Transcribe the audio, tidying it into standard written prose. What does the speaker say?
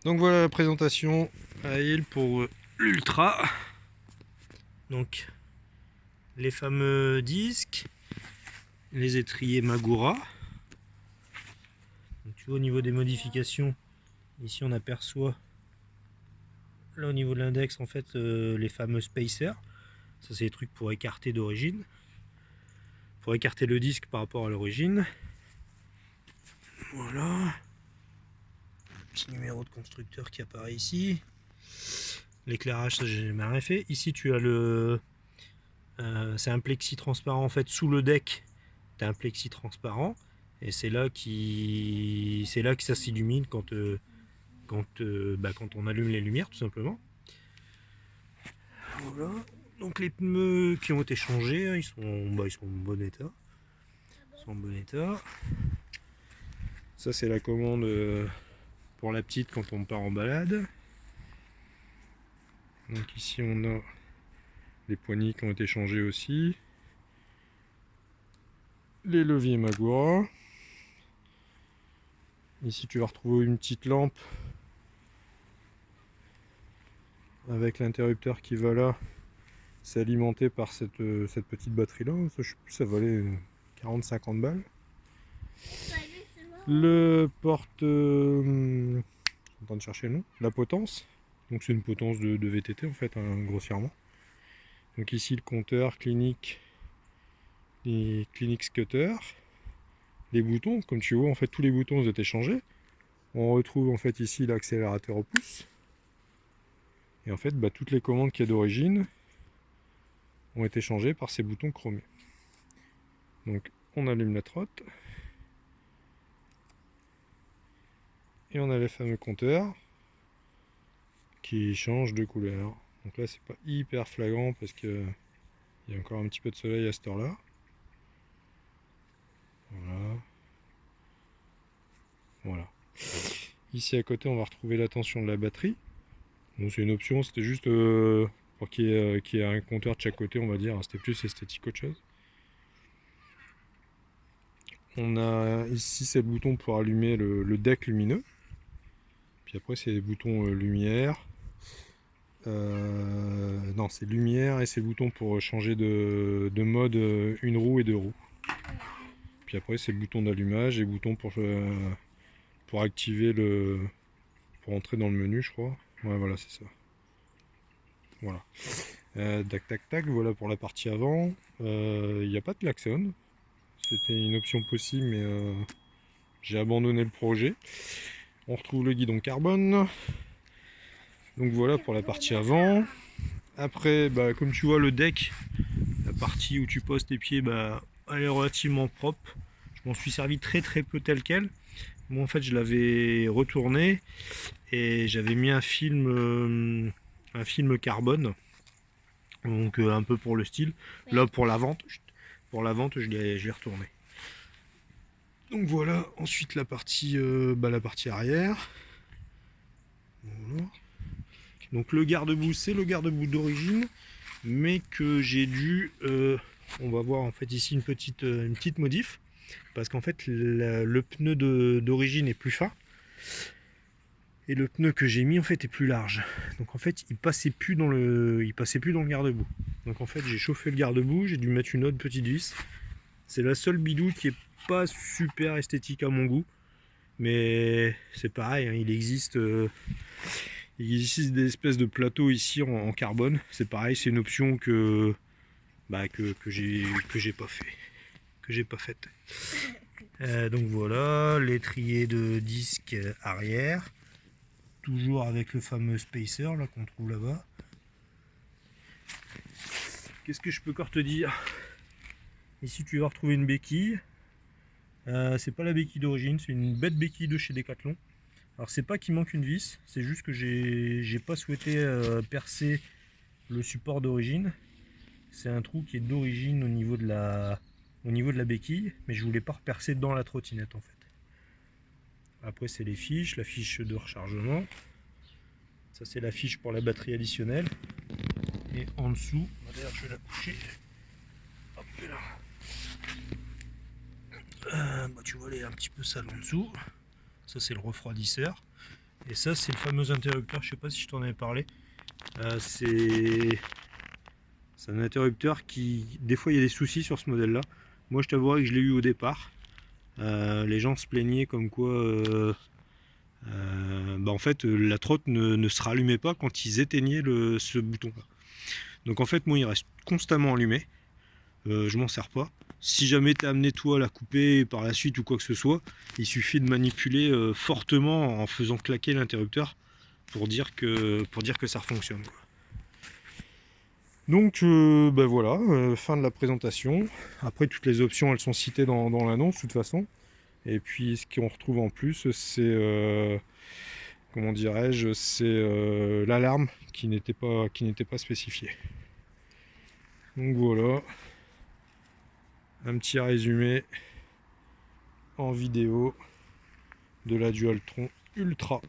Donc voilà la présentation à Hill pour l'Ultra. Donc les fameux disques, les étriers Magura. Donc, tu vois, au niveau des modifications, ici on aperçoit là au niveau de l'index en fait les fameux spacers. Ça c'est des trucs pour écarter d'origine, pour écarter le disque par rapport à l'origine. Voilà. Petit numéro de constructeur qui apparaît ici. L'éclairage, ça j'ai jamais rien fait. Ici tu as le c'est un plexi transparent en fait sous le deck. Tu as un plexi transparent et c'est là que ça s'illumine quand on allume les lumières tout simplement. Voilà. Donc les pneus qui ont été changés, ils sont en bon état. Ils sont en bon état. Ça c'est la commande pour la petite quand on part en balade. Donc ici on a les poignées qui ont été changées aussi. Les leviers Magura. Ici tu vas retrouver une petite lampe avec l'interrupteur qui va là. C'est alimenté par cette petite batterie là. Ça, je sais plus, ça valait 40-50 balles. Le porte... je suis en train de chercher le nom. La potence. Donc c'est une potence de VTT en fait, hein, grossièrement. Donc ici le compteur clinique et clinique scutter. Les boutons, comme tu vois en fait tous les boutons ont été changés. On retrouve en fait ici l'accélérateur au pouce. Et en fait toutes les commandes qu'il y a d'origine ont été changées par ces boutons chromés. Donc on allume la trotte. Et on a les fameux compteurs qui changent de couleur. Donc là c'est pas hyper flagrant parce que il y a encore un petit peu de soleil à cette heure là. Voilà. Ici à côté on va retrouver la tension de la batterie. Bon, c'est une option, c'était juste pour qu'il y ait un compteur de chaque côté, on va dire. C'était plus esthétique qu'autre chose. On a ici ces boutons pour allumer le deck lumineux. Puis après c'est les boutons lumière. Non, c'est lumière et c'est le bouton pour changer de mode une roue et deux roues. Puis après c'est le bouton d'allumage et le bouton pour activer pour entrer dans le menu, je crois. Ouais, voilà, c'est ça. Voilà. Tac tac tac, voilà pour la partie avant. Il n'y a pas de klaxon. C'était une option possible, mais j'ai abandonné le projet. On retrouve le guidon carbone. Donc voilà pour la partie avant. Après, comme tu vois, le deck, la partie où tu poses tes pieds, elle est relativement propre. Je m'en suis servi très peu tel quel. Moi en fait je l'avais retourné et j'avais mis un film carbone. Donc un peu pour le style. Là pour la vente je l'ai retourné. Donc voilà, ensuite la partie arrière. Voilà. Donc le garde-boue, c'est le garde-boue d'origine, mais que j'ai dû, on va voir en fait ici une petite modif, parce qu'en fait le pneu d'origine est plus fin, et le pneu que j'ai mis en fait est plus large. Donc en fait il passait plus dans le garde-boue. Donc en fait j'ai chauffé le garde-boue, j'ai dû mettre une autre petite vis. C'est la seule bidouille qui est pas super esthétique à mon goût, mais c'est pareil, hein, il existe des espèces de plateaux ici en carbone. C'est pareil, c'est une option que j'ai pas faite. Donc voilà, l'étrier de disque arrière, toujours avec le fameux spacer là qu'on trouve là-bas. Qu'est-ce que je peux encore te dire? Ici tu vas retrouver une béquille. C'est pas la béquille d'origine, c'est une bête béquille de chez Decathlon. Alors c'est pas qu'il manque une vis, c'est juste que j'ai pas souhaité percer le support d'origine. C'est un trou qui est d'origine au niveau de la béquille, mais je voulais pas repercer dans la trottinette en fait. Après c'est les fiches, la fiche de rechargement. Ça c'est la fiche pour la batterie additionnelle. Et en dessous, d'ailleurs je vais la coucher. Hop là. Tu vois, elle est un petit peu sale en dessous. Ça c'est le refroidisseur. Et ça, c'est le fameux interrupteur, je sais pas si je t'en avais parlé. C'est un interrupteur qui, des fois il y a des soucis sur ce modèle là. Moi je t'avouerai que je l'ai eu au départ. Les gens se plaignaient comme quoi en fait la trotte ne se rallumait pas quand ils éteignaient ce bouton là. Donc en fait moi il reste constamment allumé. Je m'en sers pas. Si jamais tu es amené toi à la couper par la suite ou quoi que ce soit, il suffit de manipuler fortement en faisant claquer l'interrupteur pour dire que ça fonctionne. Donc voilà, fin de la présentation. Après toutes les options elles sont citées dans l'annonce de toute façon. Et puis ce qu'on retrouve en plus c'est comment dirais-je, c'est l'alarme qui n'était pas spécifiée. Donc voilà, un petit résumé en vidéo de la Dualtron Ultra.